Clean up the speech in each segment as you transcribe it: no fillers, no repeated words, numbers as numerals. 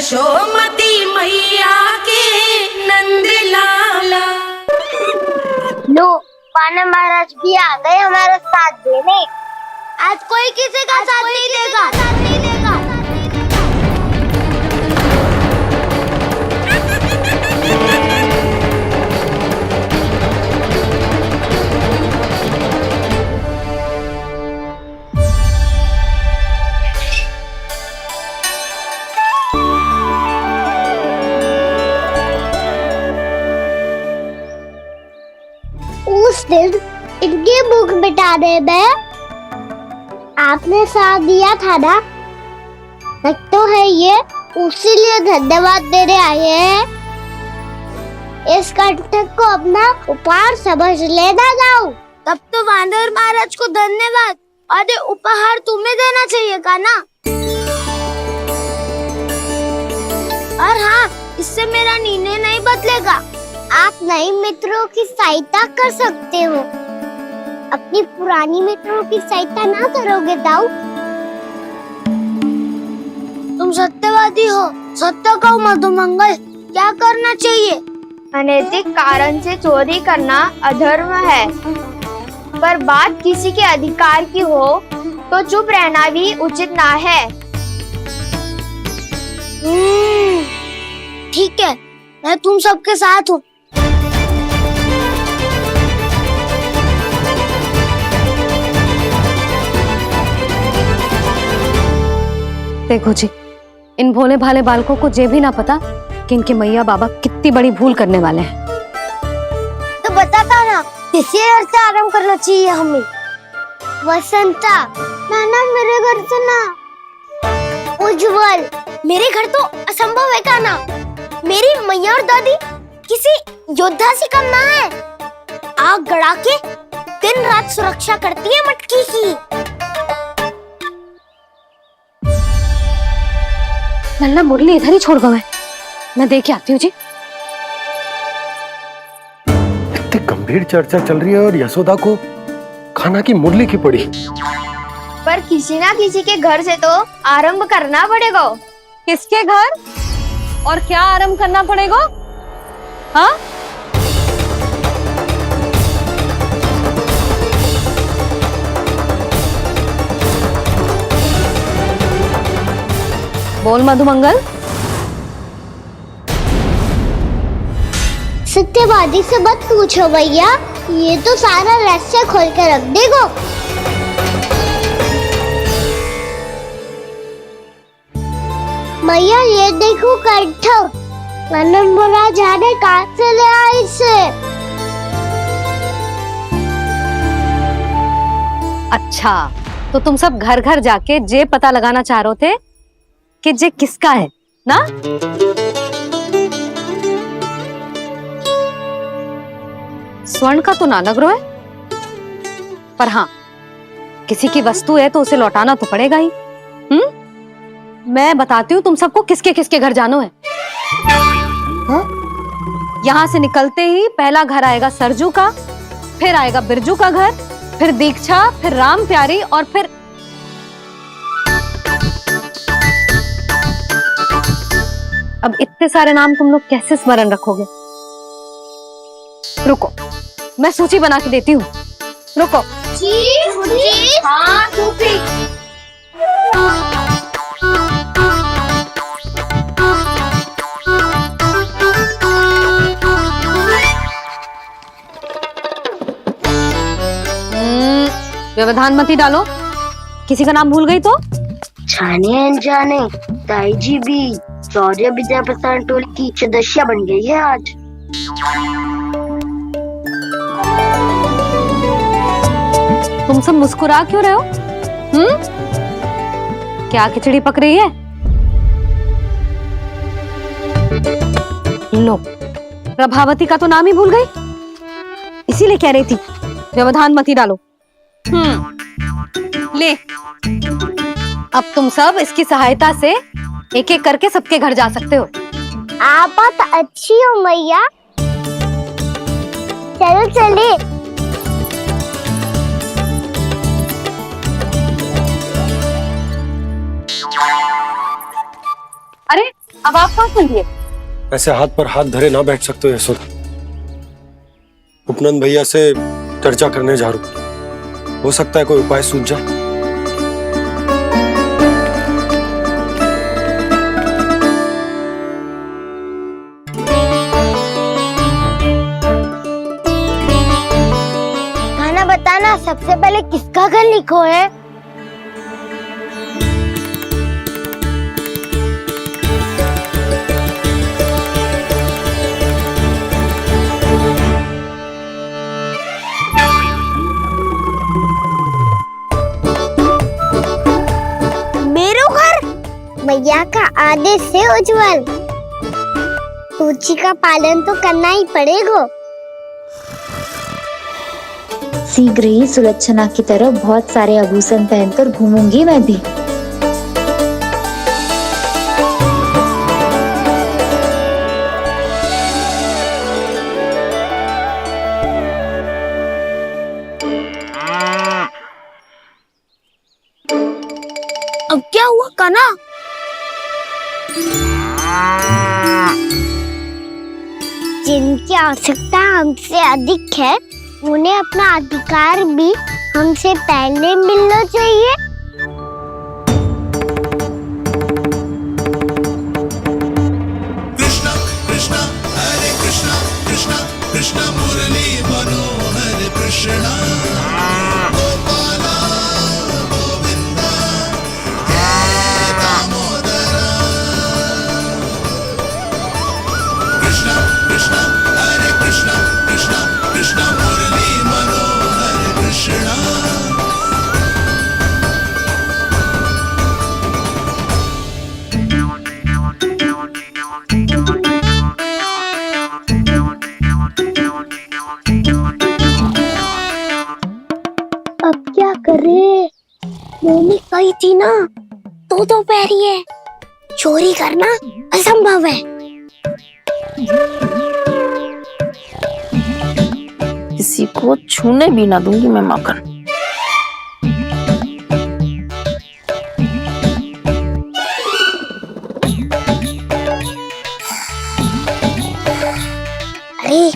यशोमती मैया के नंद लाला। लो, वानर महाराज भी आ गए हमारा साथ देने। आज कोई किसी का साथ नहीं देगा। उस दिन इनकी भूख मिटाने में आपने साथ दिया था ना, लगता है ये उसी लिए धन्यवाद देने आए हैं। इस कंटक को अपना उपहार समझ लेना जाओ। तब तो वानर महाराज को धन्यवाद और उपहार तुम्हें देना चाहिए का ना। और हाँ, इससे मेरा निर्णय नहीं बदलेगा। आप नए मित्रों की सहायता कर सकते हो, अपनी पुरानी मित्रों की सहायता ना करोगे दाऊ। तुम सत्यवादी हो, सत्य कहो मधुमंगल, क्या करना चाहिए? अनैतिक कारण से चोरी करना अधर्म है, पर बात किसी के अधिकार की हो तो चुप रहना भी उचित ना है। ठीक है, मैं तुम सबके साथ हूँ। देखो जी, इन भोले भाले बालकों को ये भी ना पता कि इनके मैया बाबा कितनी बड़ी भूल करने वाले हैं। तो बताता ना, किसी घर से आराम करना चाहिए हमें। वसंता, ना मेरे घर से ना। उज्जवल, मेरे घर तो असंभव है का ना। मेरी मैया और दादी किसी योद्धा से कम ना है। आग गड़ा के दिन रात सुरक्षा करती है मटकी की। नल्ला मुरली इधर ही छोड़ गए, मैं देख के आती हूँ जी। इतनी गंभीर चर्चा चल रही है और यशोदा को खाना की मुरली की पड़ी। पर किसी ना किसी के घर से तो आरंभ करना पड़ेगा। किसके घर और क्या आरंभ करना पड़ेगा? हाँ, बोल मधुमंगल। सत्यवादी से मत पूछो भैया, ये तो सारा रहस्य खोल कर रख देगो। भैया ये देखो कंठक, वानर महाराज जाने कहाँ से ले आए इसे। अच्छा, तो तुम सब घर घर जाके जे पता लगाना चाह रहे थे कि जे किसका है ना? स्वर्ण का तो ना लग रहा है, पर हाँ, किसी की वस्तु है तो उसे लौटाना तो पड़ेगा ही। मैं बताती हूँ तुम सबको किसके किसके घर जाना है। यहाँ से निकलते ही पहला घर आएगा सरजू का, फिर आएगा बिरजू का घर, फिर दीक्षा, फिर राम प्यारी और फिर अब इतने सारे नाम तुम लोग कैसे स्मरण रखोगे? रुको, मैं सूची बना के देती हूँ। रुको। हाँ, व्यवधान मत ही डालो, किसी का नाम भूल गई तो? जाने अनजाने ताई जी भी शौर्य विद्या प्रसारण टोली की सदस्य बन गई है आज। तुम सब मुस्कुरा क्यों रहे हो? क्या खिचड़ी पक रही है? लो, प्रभावती का तो नाम ही भूल गई, इसीलिए कह रही थी व्यवधान मत ही डालो। ले, अब तुम सब इसकी सहायता से एक एक करके सबके घर जा सकते हो। आप बात अच्छी हो मैया, चलो चले। अरे अब आप कहाँ चलिए? ऐसे हाथ पर हाथ धरे ना बैठ सकते हो यशोदा। उपनंद भैया से चर्चा करने जा रहा हूं, हो सकता है कोई उपाय सूझ जाए। खाना बताना, सबसे पहले किसका घर लिखो है? मेरो घर मैया का आदेश से उज्जवल, सूची का पालन तो करना ही पड़ेगा। शीघ्र ही सुलक्षणा की तरह बहुत सारे आभूषण पहनकर घूमूंगी मैं भी। अब क्या हुआ काना? जिनकी आवश्यकता हमसे अधिक है, उन्हें अपना अधिकार भी हमसे पहले मिलना चाहिए। कृष्णा कृष्णा हरे कृष्णा कृष्णा कृष्णा मुरली मनोहर कृष्णा गोपाला गोविंदा हे दामोदरा। कृष्णा कृष्णा हरे कृष्णा कृष्णा कृष्णा मुरली मनोहर कृष्णा। अब क्या करे? मम्मी कही थी ना, तो पैरी है, चोरी करना असंभव है। किसी को छूने भी ना दूंगी मैं माखन। अरे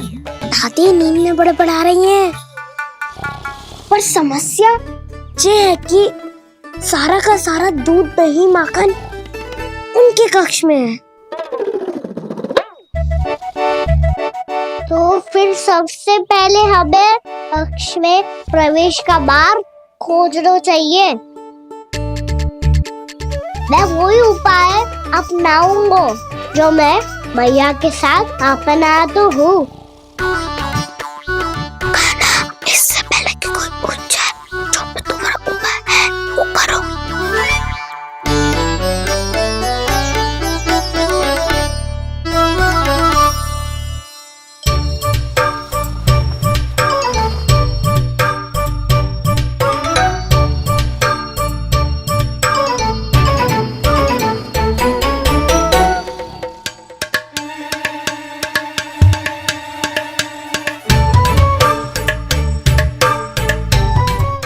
दादी नींद में बड़बड़ा रही हैं। पर समस्या ये है कि सारा का सारा दूध दही माखन उनके कक्ष में है। तो फिर सबसे पहले हमें कक्ष में प्रवेश का मार्ग खोजना चाहिए। मैं वही उपाय अपनाऊंगा जो मैं मैया के साथ अपनाता हूँ। इससे पहले कि कोई पूछ जाए, जो भी तुम्हारा उपाय है वो करो।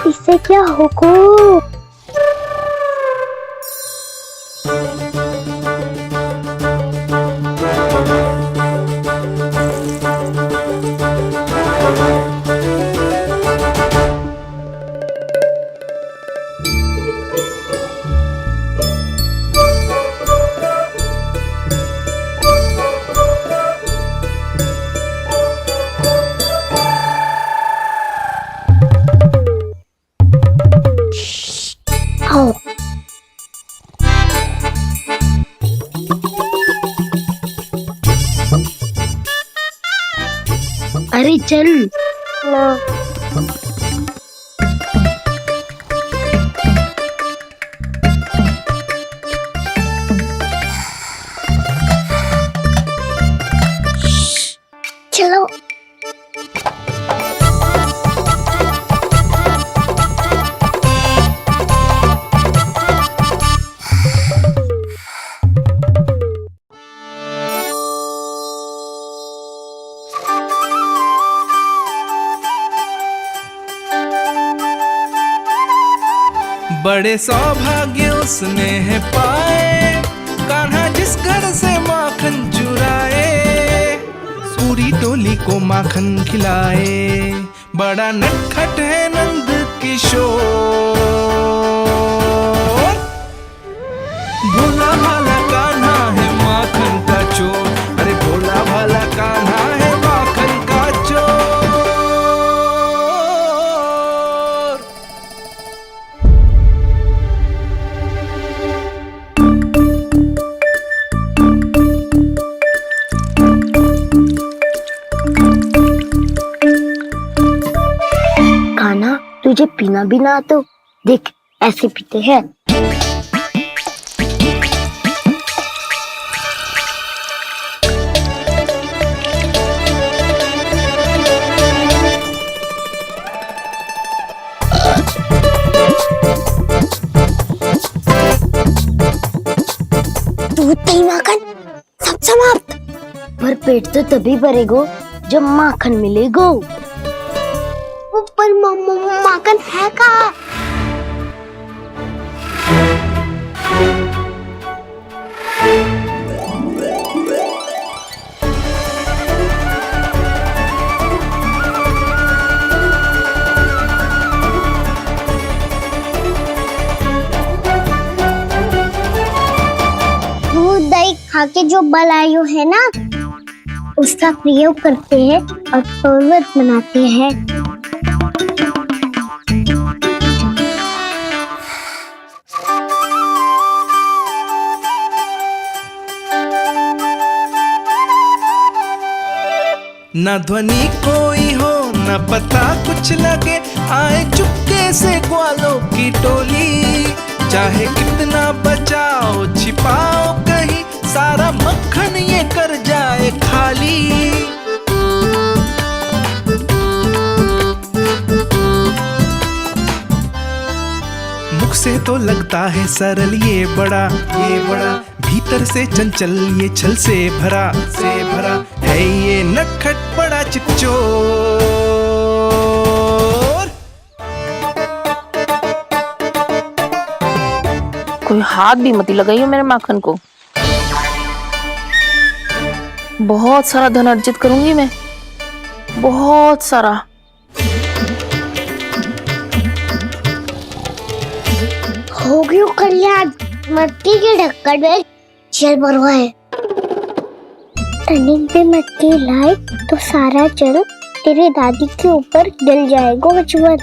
इससे क्या होगा? आओ। अरे चल ना। चलो। बड़े सौभाग्य उसने है पाए, कान्हा जिसका को माखन खिलाए, बड़ा नटखट है नंद किशोर। भोला भाला कान्हा है माखन का चोर, अरे भोला भाला कान्हा है माखन का चोर। कान्हा, तुझे पीना भी ना तो देख ऐसे पीते हैं। दूध दही माखन सब समाप्त। पर पेट तो तभी भरेगो जब माखन मिलेगो। पर माखन है कहाँ? दूध दही खा के जो बलायु है ना, उसका प्रयोग करते हैं और पर्वत बनाते हैं। न ध्वनि कोई हो न पता कुछ लगे, आए चुपके से ग्वालों की टोली। चाहे कितना बचाओ छिपाओ कहीं, सारा मक्खन ये कर जाए खाली। मुख से तो लगता है सरल ये बड़ा भीतर से चंचल ये छल से भरा है ये नटखट बड़ा चिपचोर। कोई हाथ भी मत लगाइए मेरे माखन को। बहुत सारा धन अर्जित करूंगी मैं, बहुत सारा। हो गयो कल्याण, मट्टी के ढक्कन में जल भरवा है। टनिक पे मट्टी लाए तो सारा जल तेरे दादी के ऊपर डल जाएगा बचवन।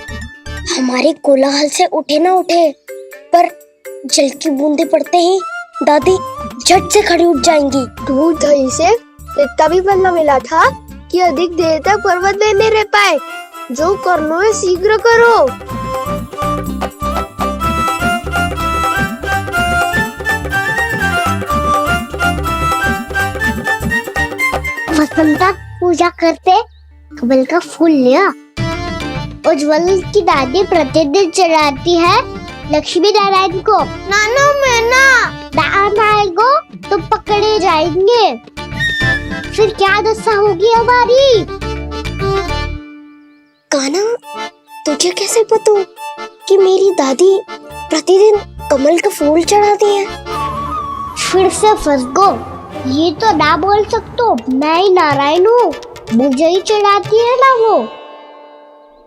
हमारे कोलाहल से उठे ना उठे, पर जल की बूंदे पड़ते ही दादी झट से खड़ी उठ जाएंगी। दूध दही से इतना भी बदला मिला था कि अधिक देर तक पर्वत में नहीं रह पाए। जो करना है शीघ्र करो। वसंता पूजा करते कमल का फूल लिया। उज्ज्वल की दादी प्रतिदिन चढ़ाती है लक्ष्मी नारायण को। नाना मैना दान आएगो तो पकड़े जाएंगे। फिर क्या दशा होगी हमारी? कान्हा, तुझे कैसे पता कि मेरी दादी प्रतिदिन कमल का फूल चढ़ाती है? फिर से फंस गो। ये तो ना बोल सकते, मैं ही नारायण हूँ, मुझे ही चढ़ाती है ना वो।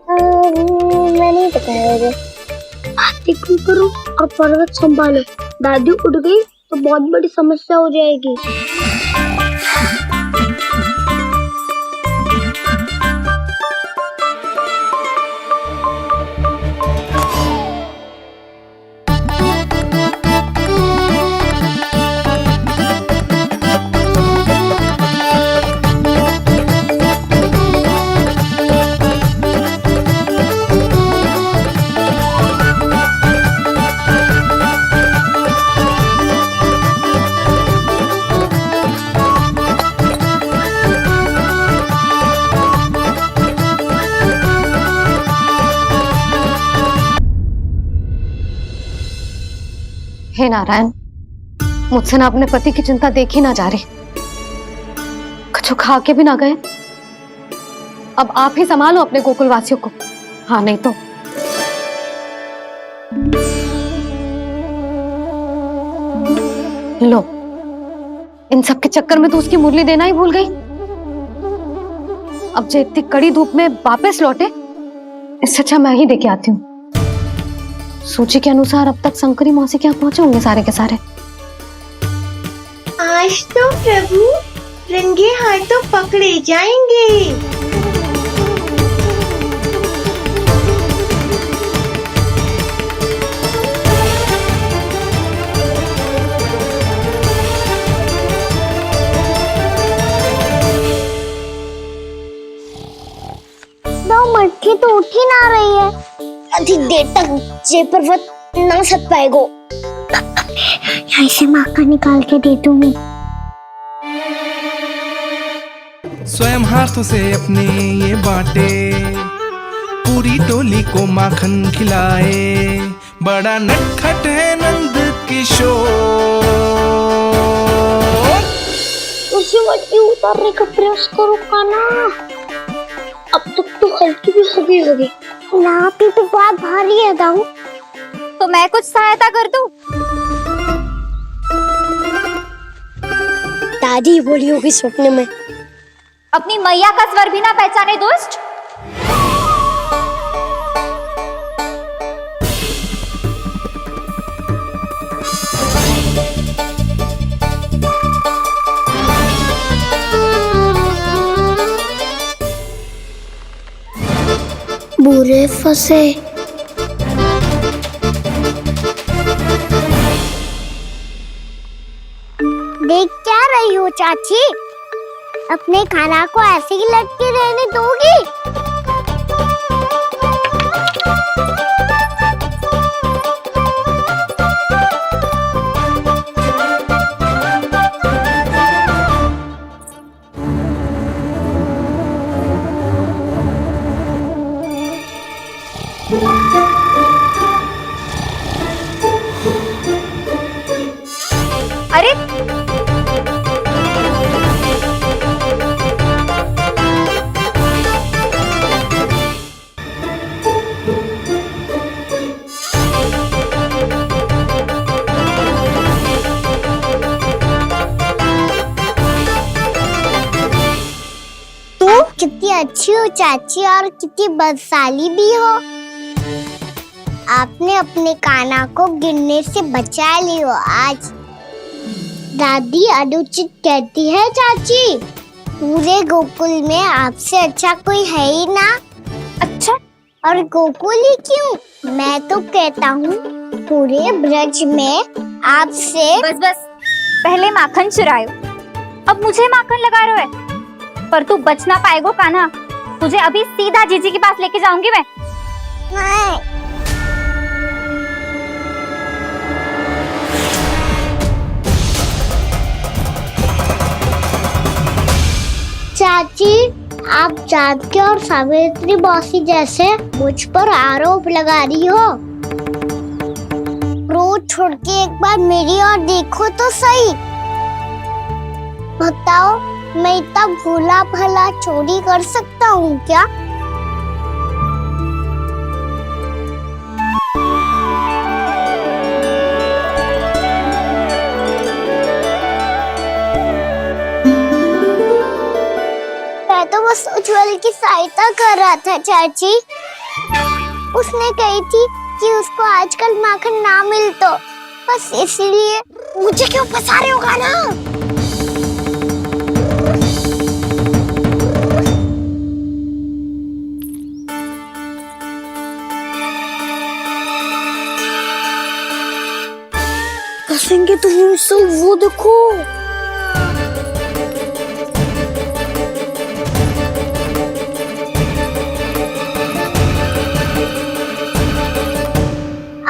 मैं नहीं बताया। बातें क्यों करो और पर्वत संभालो। दादी उठ गई तो बहुत बड़ी समस्या हो जाएगी। हे नारायण, मुझसे ना अपने पति की चिंता देखी ना जा रही, कुछ खा के भी ना गए। अब आप ही संभालो अपने गोकुलवासियों को। हाँ, नहीं तो लो, इन सब के चक्कर में तो उसकी मुरली देना ही भूल गई। अब जो इतनी कड़ी धूप में वापस लौटे, इससे अच्छा मैं ही देके आती हूँ। सूची के अनुसार अब तक शंकरी मौसी के यहाँ पहुंचे होंगे सारे के सारे। आज तो प्रभु रंगे हाथों पकड़े जाएंगे। मटकी तो उठ ही ना रही है। अधिक देर तक जे पर्वत ना सक पाएगो। यहाँ से माखन निकाल के दे दूंगी। स्वयं हाथों से अपने ये बांटे, पूरी टोली को माखन खिलाए। बड़ा नटखट है नंद किशोर। उसे मटकी उतारने का प्रयास करो काना। अब तक तो हल्की भी हो गई होगी। नापी तो बहुत भारी है दाऊ। तो मैं कुछ सहायता कर दूं? दादी बोली होगी सपने में। अपनी मैया का स्वर भी ना पहचाने दुष्ट। बुरे फंसे। देख क्या रही हो चाची? अपने खाना को ऐसे ही लटके रहने दोगी? अरे कितनी अच्छी हो चाची और कितनी बदसाली भी हो। आपने अपने काना को गिरने से बचा ली हो आज। दादी अनुचित कहती है चाची, पूरे गोकुल में आपसे अच्छा कोई है ही ना। अच्छा, और गोकुल ही क्यों, मैं तो कहता हूँ पूरे ब्रज में आपसे। बस बस, पहले माखन चुरायो, अब मुझे माखन लगा रहे हो। पर तू बच ना पाएगो कान्हा। तुझे अभी सीधा जीजी के पास लेके जाऊंगी मैं। नहीं। चाची, आप जानकी और सावित्री मौसी जैसे मुझ पर आरोप लगा रही हो। रोज छोड़ के एक बार मेरी ओर देखो तो सही। बताओ, मैं इतना भोला भला चोरी कर सकता हूँ क्या? मैं तो बस उज्जवल की सहायता कर रहा था चाची। उसने कही थी कि उसको आजकल माखन ना मिल तो बस इसलिए। मुझे क्यों फंसा रहे होगा ना? कसेंगे तो मुझसे, वो देखो।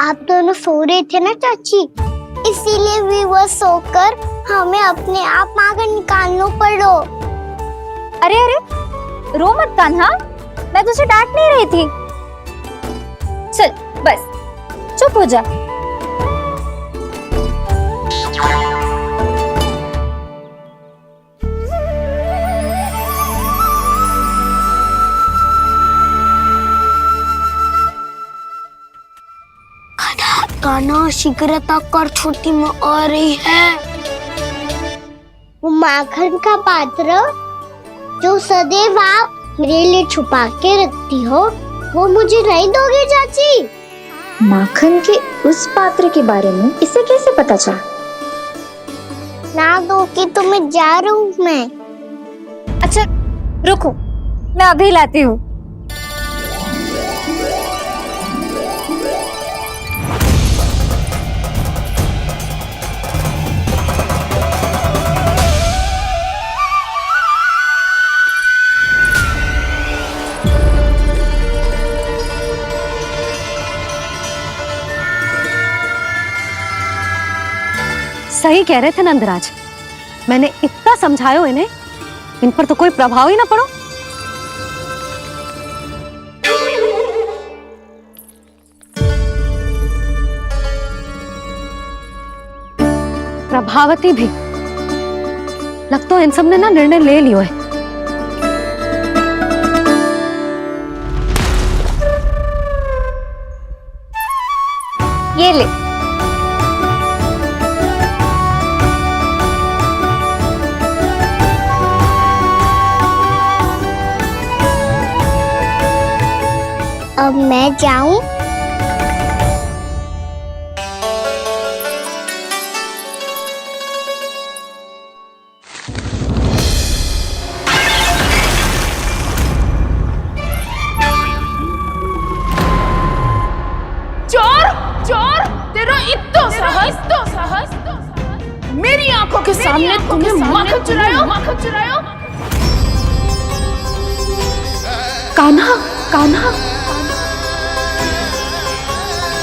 आप दोनों सो रहे थे ना चाची, इसीलिए विवश सोकर हमें अपने आप माखन निकालना पड़ो। अरे अरे, रो मत कान्हा, मैं तुझे डांट नहीं रही थी। चल बस चुप हो जा। कान्हा शीघ्रता कर, छोटी में आ रही है। वो माखन का पात्र जो सदैव आप मेरे लिए छुपा के रखती हो वो मुझे नहीं दोगे चाची? माखन के उस पात्र के बारे में इसे कैसे पता चला? ना दोगी तो मैं जा रहा हूँ मैं। अच्छा रुको, मैं अभी लाती हूँ। सही कह रहे थे नंदराज, मैंने इतना समझायो इन्हें, इन पर तो कोई प्रभाव ही ना पड़ो। प्रभावती भी लग तो इन सब ने ना निर्णय ले लियो है। ये ले, अब मैं जाऊं? चोर चोर, तेरा इतना साहस, मेरी आंखों के सामने तुमने माखन चुरायो। कान्हा कान्हा